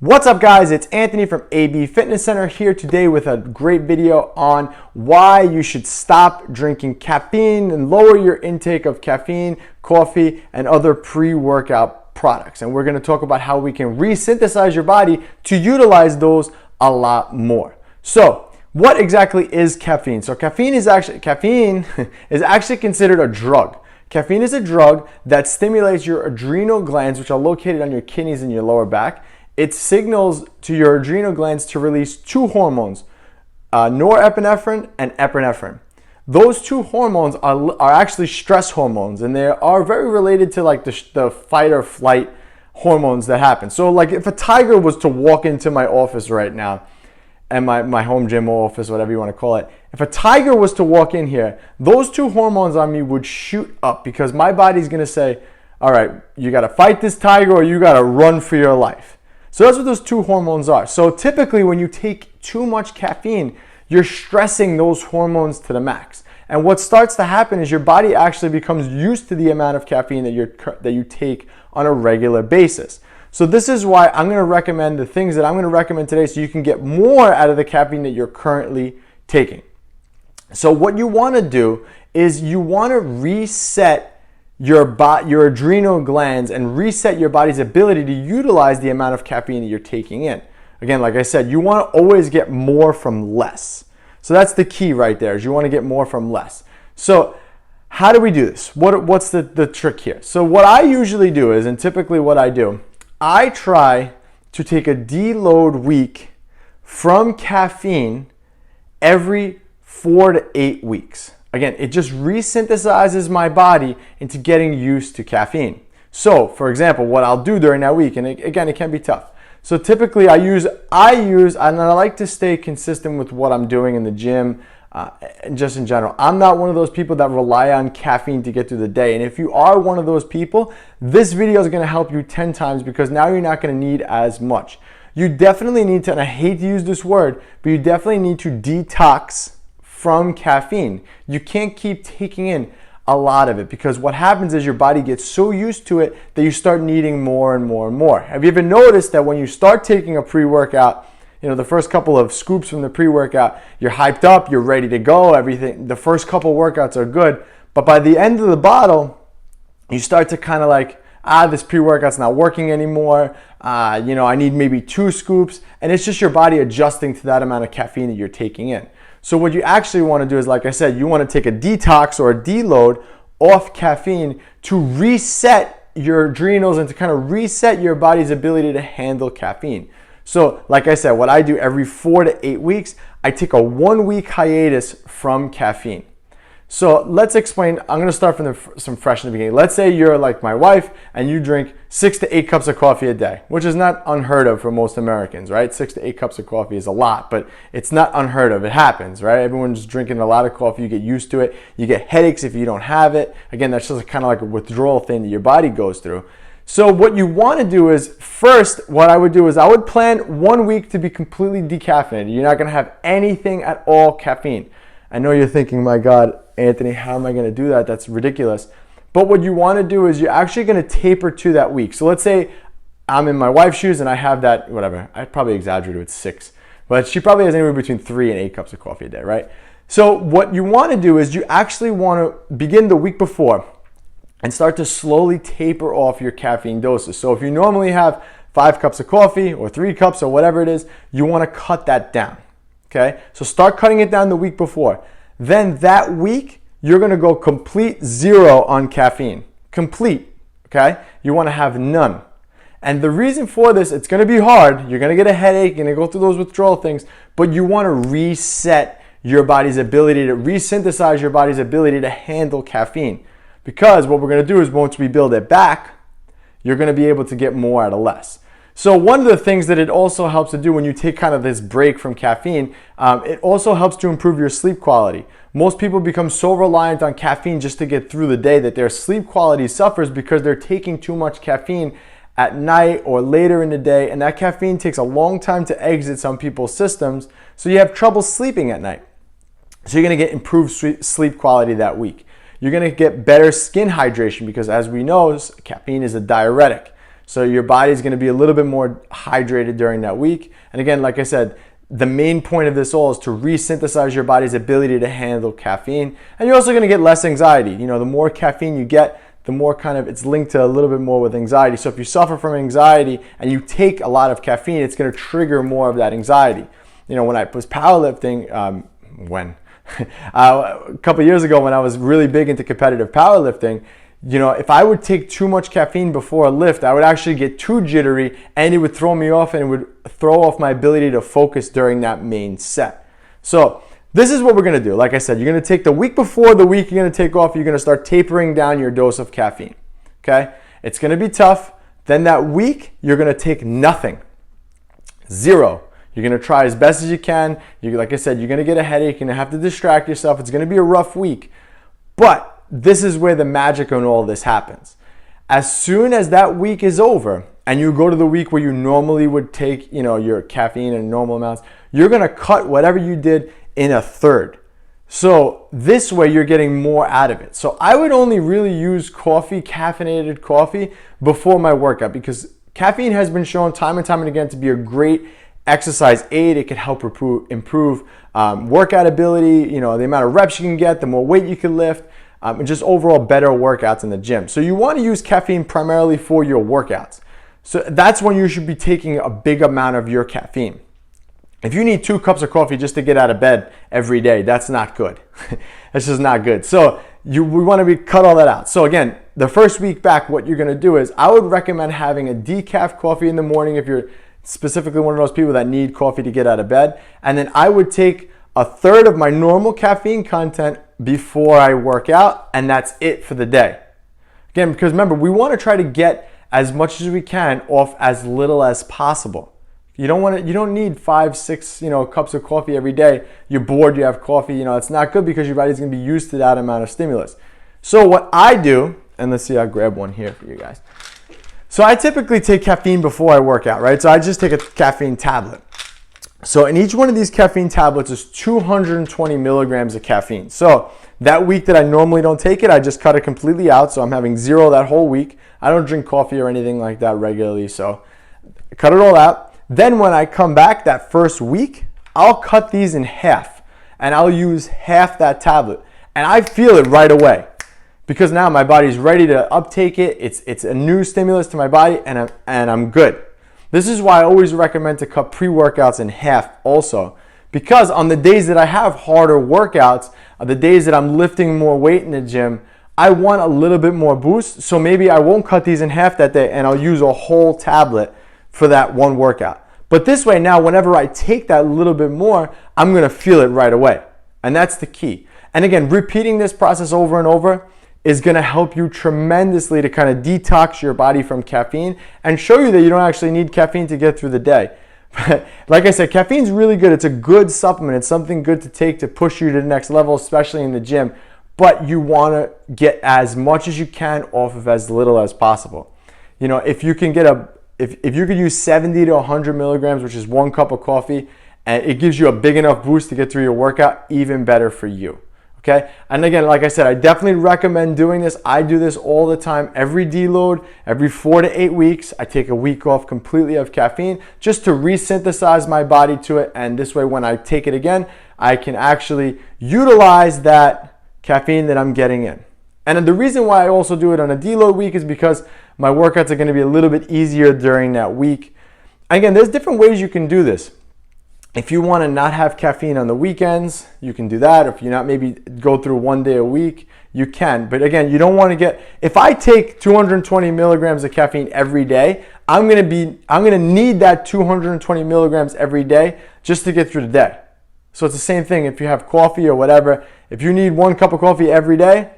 What's up guys, it's Anthony from AB Fitness Center here today with a great video on why you should stop drinking caffeine and lower your intake of caffeine, coffee, and other pre-workout products. And we're gonna talk about how we can re-synthesize your body to utilize those a lot more. So, what exactly is caffeine? So caffeine is actually considered a drug. Caffeine is a drug that stimulates your adrenal glands, which are located on your kidneys and your lower back. It signals to your adrenal glands to release two hormones, norepinephrine and epinephrine. Those two hormones are actually stress hormones, and they are very related to like the fight or flight hormones that happen. So like if a tiger was to walk into my office right now, and my home gym or office, whatever you want to call it, if a tiger was to walk in here, those two hormones on me would shoot up because my body's going to say, all right, you got to fight this tiger or you got to run for your life. So that's what those two hormones are. So typically when you take too much caffeine, you're stressing those hormones to the max. And what starts to happen is your body actually becomes used to the amount of caffeine that you take on a regular basis. So this is why I'm going to recommend the things that I'm going to recommend today so you can get more out of the caffeine that you're currently taking. So what you want to do is you want to reset your adrenal glands and reset your body's ability to utilize the amount of caffeine that you're taking in. Again, like I said, you want to always get more from less. So that's the key right there, is you want to get more from less. So how do we do this? What's the trick here? So what I usually do is, and typically what I do, I try to take a deload week from caffeine every 4 to 8 weeks. Again, it just resynthesizes my body into getting used to caffeine. So, for example, what I'll do during that week, and again, it can be tough. So typically I use, and I like to stay consistent with what I'm doing in the gym, and just in general. I'm not one of those people that rely on caffeine to get through the day. And if you are one of those people, this video is gonna help you 10 times because now you're not gonna need as much. You definitely need to, and I hate to use this word, but you definitely need to detox from caffeine. You can't keep taking in a lot of it because what happens is your body gets so used to it that you start needing more and more and more. Have you ever noticed that when you start taking a pre-workout, the first couple of scoops from the pre-workout, you're hyped up, you're ready to go, everything, the first couple workouts are good, but by the end of the bottle, you start to kind of like, this pre-workout's not working anymore, I need maybe 2 scoops, and it's just your body adjusting to that amount of caffeine that you're taking in. So what you actually want to do is, like I said, you want to take a detox or a deload off caffeine to reset your adrenals and to kind of reset your body's ability to handle caffeine. So like I said, what I do every 4 to 8 weeks, I take a 1-week hiatus from caffeine. So let's explain. I'm going to start from some fresh in the beginning. Let's say you're like my wife and you drink 6 to 8 cups of coffee a day, which is not unheard of for most Americans, right? 6 to 8 cups of coffee is a lot, but it's not unheard of. It happens, right? Everyone's drinking a lot of coffee. You get used to it. You get headaches if you don't have it. Again, that's just kind of like a withdrawal thing that your body goes through. So what you want to do is, first, what I would do is I would plan 1 week to be completely decaffeinated. You're not going to have anything at all caffeine. I know you're thinking, my God, Anthony, how am I going to do that? That's ridiculous. But what you want to do is you're actually going to taper to that week. So let's say I'm in my wife's shoes and I have that, whatever, I probably exaggerated with 6, but she probably has anywhere between 3 and 8 cups of coffee a day, right? So what you want to do is you actually want to begin the week before and start to slowly taper off your caffeine doses. So if you normally have 5 cups of coffee or 3 cups or whatever it is, you want to cut that down, okay? So start cutting it down the week before. Then that week, you're going to go complete 0 on caffeine. Complete, okay? You want to have none. And the reason for this, it's going to be hard. You're going to get a headache, you're going to go through those withdrawal things, but you want to reset your body's ability to resynthesize your body's ability to handle caffeine. Because what we're going to do is once we build it back, you're going to be able to get more out of less. So one of the things that it also helps to do when you take kind of this break from caffeine, it also helps to improve your sleep quality. Most people become so reliant on caffeine just to get through the day that their sleep quality suffers because they're taking too much caffeine at night or later in the day, and that caffeine takes a long time to exit some people's systems, so you have trouble sleeping at night. So you're going to get improved sleep quality that week. You're going to get better skin hydration because, as we know, caffeine is a diuretic. So your body's going to be a little bit more hydrated during that week. And again, like I said, the main point of this all is to re-synthesize your body's ability to handle caffeine. And you're also going to get less anxiety. You know, the more caffeine you get, the more kind of it's linked to a little bit more with anxiety. So if you suffer from anxiety and you take a lot of caffeine, it's going to trigger more of that anxiety. You know, when I was powerlifting, a couple years ago when I was really big into competitive powerlifting, you know, if I would take too much caffeine before a lift, I would actually get too jittery and it would throw me off and it would throw off my ability to focus during that main set. So this is what we're going to do. Like I said, you're going to take the week before the week you're going to take off, you're going to start tapering down your dose of caffeine. Okay? It's going to be tough. Then that week, you're going to take nothing. Zero. You're going to try as best as you can. Like I said, you're going to get a headache. You're going to have to distract yourself. It's going to be a rough week. But this is where the magic on all this happens. As soon as that week is over and you go to the week where you normally would take, you know, your caffeine in normal amounts, you're going to cut whatever you did in a third. So this way you're getting more out of it. So I would only really use coffee, caffeinated coffee, before my workout because caffeine has been shown time and time and again to be a great exercise aid. It can help improve workout ability, you know, the amount of reps you can get, the more weight you can lift, and just overall better workouts in the gym. So you want to use caffeine primarily for your workouts. So that's when you should be taking a big amount of your caffeine. If you need 2 cups of coffee just to get out of bed every day, that's not good. That's just not good. So we want to cut all that out. So again, the first week back, what you're going to do is I would recommend having a decaf coffee in the morning if you're specifically one of those people that need coffee to get out of bed. And then I would take a third of my normal caffeine content before I work out, and that's it for the day. Again, because remember, we want to try to get as much as we can off as little as possible. You don't need 5, 6, cups of coffee every day. You're bored, you have coffee, it's not good because your body's gonna be used to that amount of stimulus. So what I do, and let's see, I'll grab one here for you guys. So I typically take caffeine before I work out, right? So I just take a caffeine tablet. So in each one of these caffeine tablets is 220 milligrams of caffeine. So that week that I normally don't take it, I just cut it completely out. So I'm having 0 that whole week. I don't drink coffee or anything like that regularly. So I cut it all out. Then when I come back that first week, I'll cut these in half and I'll use half that tablet. And I feel it right away because now my body's ready to uptake it. It's a new stimulus to my body and I'm good. This is why I always recommend to cut pre-workouts in half also, because on the days that I have harder workouts, the days that I'm lifting more weight in the gym, I want a little bit more boost. So maybe I won't cut these in half that day and I'll use a whole tablet for that one workout. But this way now, whenever I take that little bit more, I'm gonna feel it right away. And that's the key. And again, repeating this process over and over is gonna help you tremendously to kind of detox your body from caffeine and show you that you don't actually need caffeine to get through the day. Like I said, caffeine's really good. It's a good supplement. It's something good to take to push you to the next level, especially in the gym. But you wanna get as much as you can off of as little as possible. If you can get if you could use 70 to 100 milligrams, which is 1 cup of coffee, and it gives you a big enough boost to get through your workout, even better for you, okay? And again, like I said, I definitely recommend doing this. I do this all the time. Every deload, every 4 to 8 weeks, I take a week off completely of caffeine just to resynthesize my body to it. And this way, when I take it again, I can actually utilize that caffeine that I'm getting in. And the reason why I also do it on a deload week is because my workouts are going to be a little bit easier during that week. Again, there's different ways you can do this. If you want to not have caffeine on the weekends, you can do that. If you not maybe go through 1 day a week, you can. But again, you don't want to get, if I take 220 milligrams of caffeine every day, I'm going to need that 220 milligrams every day just to get through the day. So it's the same thing if you have coffee or whatever. If you need 1 cup of coffee every day,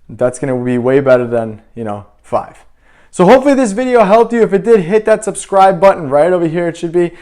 that's going to be way better than, 5. So hopefully this video helped you. If it did, hit that subscribe button right over here, it should be,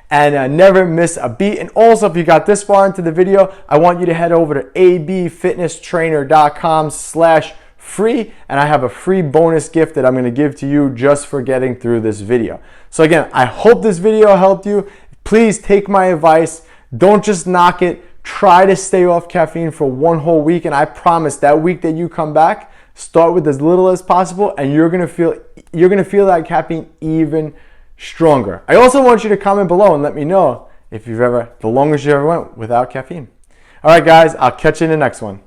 and never miss a beat. And also, if you got this far into the video, I want you to head over to abfitnesstrainer.com/free, and I have a free bonus gift that I'm going to give to you just for getting through this video. So again, I hope this video helped you. Please take my advice. Don't just knock it. Try to stay off caffeine for 1 whole week, and I promise that week that you come back, Start with as little as possible, and you're gonna feel that caffeine even stronger. I also want you to comment below and let me know if the longest you ever went without caffeine. All right, guys, I'll catch you in the next one.